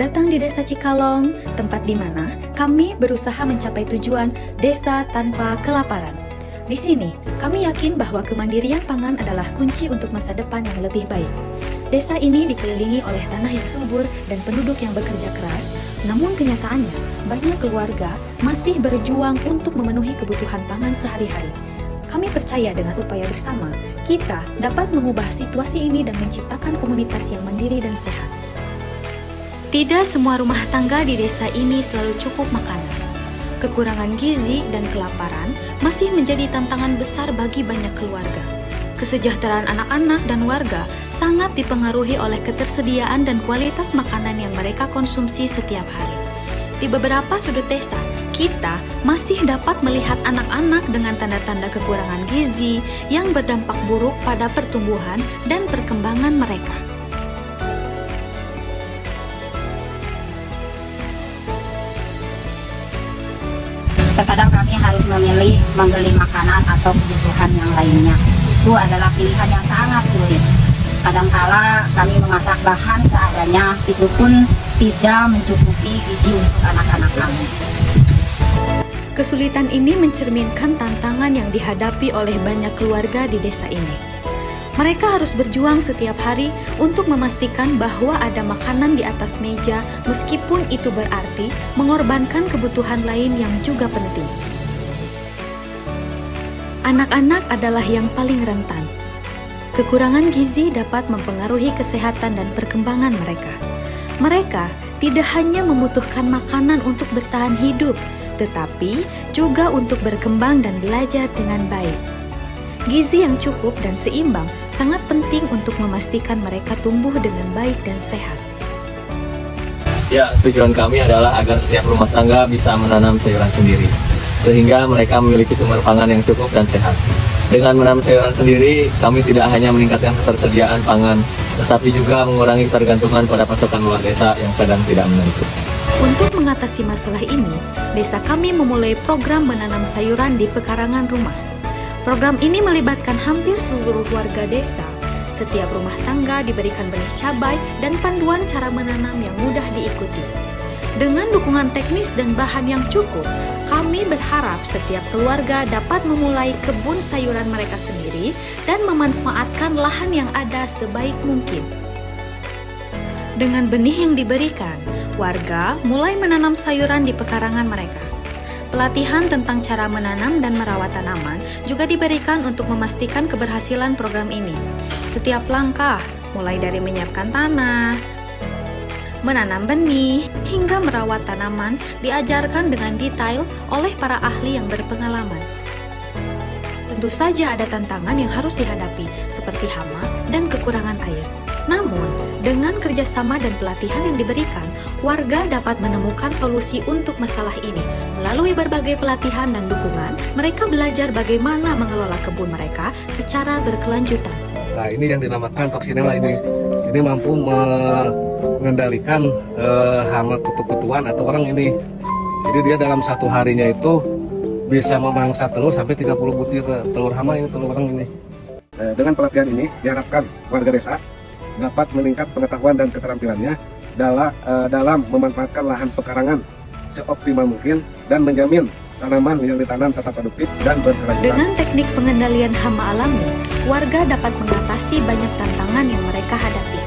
Selamat datang di Desa Cikalong, tempat di mana kami berusaha mencapai tujuan desa tanpa kelaparan. Di sini, kami yakin bahwa kemandirian pangan adalah kunci untuk masa depan yang lebih baik. Desa ini dikelilingi oleh tanah yang subur dan penduduk yang bekerja keras, namun kenyataannya banyak keluarga masih berjuang untuk memenuhi kebutuhan pangan sehari-hari. Kami percaya dengan upaya bersama, kita dapat mengubah situasi ini dan menciptakan komunitas yang mandiri dan sehat. Tidak semua rumah tangga di desa ini selalu cukup makanan. Kekurangan gizi dan kelaparan masih menjadi tantangan besar bagi banyak keluarga. Kesejahteraan anak-anak dan warga sangat dipengaruhi oleh ketersediaan dan kualitas makanan yang mereka konsumsi setiap hari. Di beberapa sudut desa, kita masih dapat melihat anak-anak dengan tanda-tanda kekurangan gizi yang berdampak buruk pada pertumbuhan dan perkembangan mereka. Terkadang kami harus memilih membeli makanan atau kebutuhan yang lainnya. Itu adalah pilihan yang sangat sulit. Kadangkala kami memasak bahan seadanya, itu pun tidak mencukupi gizi untuk anak-anak kami. Kesulitan ini mencerminkan tantangan yang dihadapi oleh banyak keluarga di desa ini. Mereka harus berjuang setiap hari untuk memastikan bahwa ada makanan di atas meja, meskipun itu berarti mengorbankan kebutuhan lain yang juga penting. Anak-anak adalah yang paling rentan. Kekurangan gizi dapat mempengaruhi kesehatan dan perkembangan mereka. Mereka tidak hanya membutuhkan makanan untuk bertahan hidup, tetapi juga untuk berkembang dan belajar dengan baik. Gizi yang cukup dan seimbang sangat penting untuk memastikan mereka tumbuh dengan baik dan sehat. Ya, tujuan kami adalah agar setiap rumah tangga bisa menanam sayuran sendiri, sehingga mereka memiliki sumber pangan yang cukup dan sehat. Dengan menanam sayuran sendiri, kami tidak hanya meningkatkan ketersediaan pangan, tetapi juga mengurangi ketergantungan pada pasokan luar desa yang kadang tidak menentu. Untuk mengatasi masalah ini, desa kami memulai program menanam sayuran di pekarangan rumah. Program ini melibatkan hampir seluruh warga desa. Setiap rumah tangga diberikan benih cabai dan panduan cara menanam yang mudah diikuti. Dengan dukungan teknis dan bahan yang cukup, kami berharap setiap keluarga dapat memulai kebun sayuran mereka sendiri dan memanfaatkan lahan yang ada sebaik mungkin. Dengan benih yang diberikan, warga mulai menanam sayuran di pekarangan mereka. Pelatihan tentang cara menanam dan merawat tanaman juga diberikan untuk memastikan keberhasilan program ini. Setiap langkah, mulai dari menyiapkan tanah, menanam benih, hingga merawat tanaman, diajarkan dengan detail oleh para ahli yang berpengalaman. Tentu saja ada tantangan yang harus dihadapi, seperti hama dan kekurangan air. Namun, dengan kerjasama dan pelatihan yang diberikan, warga dapat menemukan solusi untuk masalah ini. Melalui berbagai pelatihan dan dukungan, mereka belajar bagaimana mengelola kebun mereka secara berkelanjutan. Nah, ini yang dinamakan toksinella ini. Ini mampu mengendalikan hama kutu-kutuan atau orang ini. Jadi dia dalam satu harinya itu bisa memangsa telur sampai 30 butir telur hama ini, telur orang ini. Dengan pelatihan ini diharapkan warga desa dapat meningkat pengetahuan dan keterampilannya dalam memanfaatkan lahan pekarangan seoptimal mungkin dan menjamin tanaman yang ditanam tetap produktif dan berkelanjutan. Dengan teknik pengendalian hama alami, warga dapat mengatasi banyak tantangan yang mereka hadapi.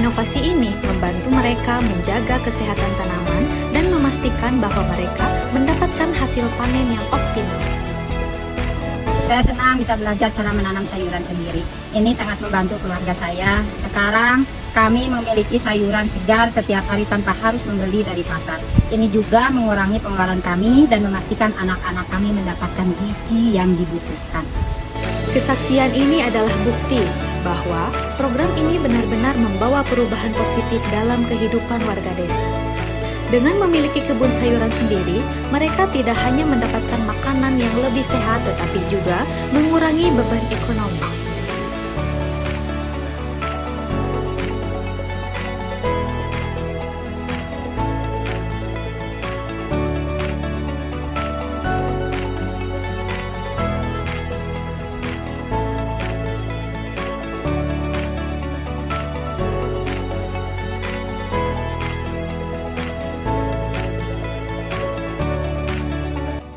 Inovasi ini membantu mereka menjaga kesehatan tanaman dan memastikan bahwa mereka mendapatkan hasil panen yang optimal. Saya senang bisa belajar cara menanam sayuran sendiri. Ini sangat membantu keluarga saya. Sekarang kami memiliki sayuran segar setiap hari tanpa harus membeli dari pasar. Ini juga mengurangi pengeluaran kami dan memastikan anak-anak kami mendapatkan gizi yang dibutuhkan. Kesaksian ini adalah bukti bahwa program ini benar-benar membawa perubahan positif dalam kehidupan warga desa. Dengan memiliki kebun sayuran sendiri, mereka tidak hanya mendapatkan makanan yang lebih sehat, tetapi juga mengurangi beban ekonomi.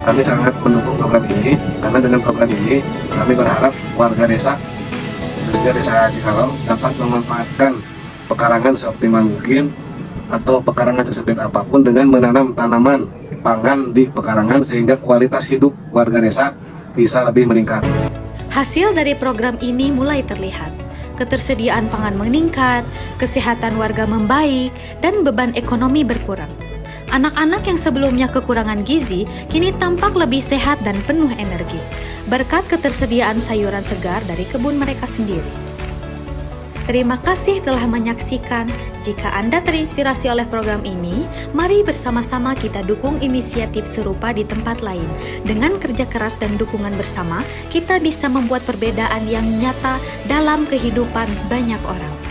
Kami sangat mendukung program ini karena dengan program ini kami berharap warga desa, khususnya desa Cikalong, dapat memanfaatkan pekarangan seoptimal mungkin atau pekarangan sesempit apapun dengan menanam tanaman pangan di pekarangan sehingga kualitas hidup warga desa bisa lebih meningkat. Hasil dari program ini mulai terlihat. Ketersediaan pangan meningkat, kesehatan warga membaik, dan beban ekonomi berkurang. Anak-anak yang sebelumnya kekurangan gizi kini tampak lebih sehat dan penuh energi berkat ketersediaan sayuran segar dari kebun mereka sendiri. Terima kasih telah menyaksikan. Jika Anda terinspirasi oleh program ini, mari bersama-sama kita dukung inisiatif serupa di tempat lain. Dengan kerja keras dan dukungan bersama, kita bisa membuat perbedaan yang nyata dalam kehidupan banyak orang.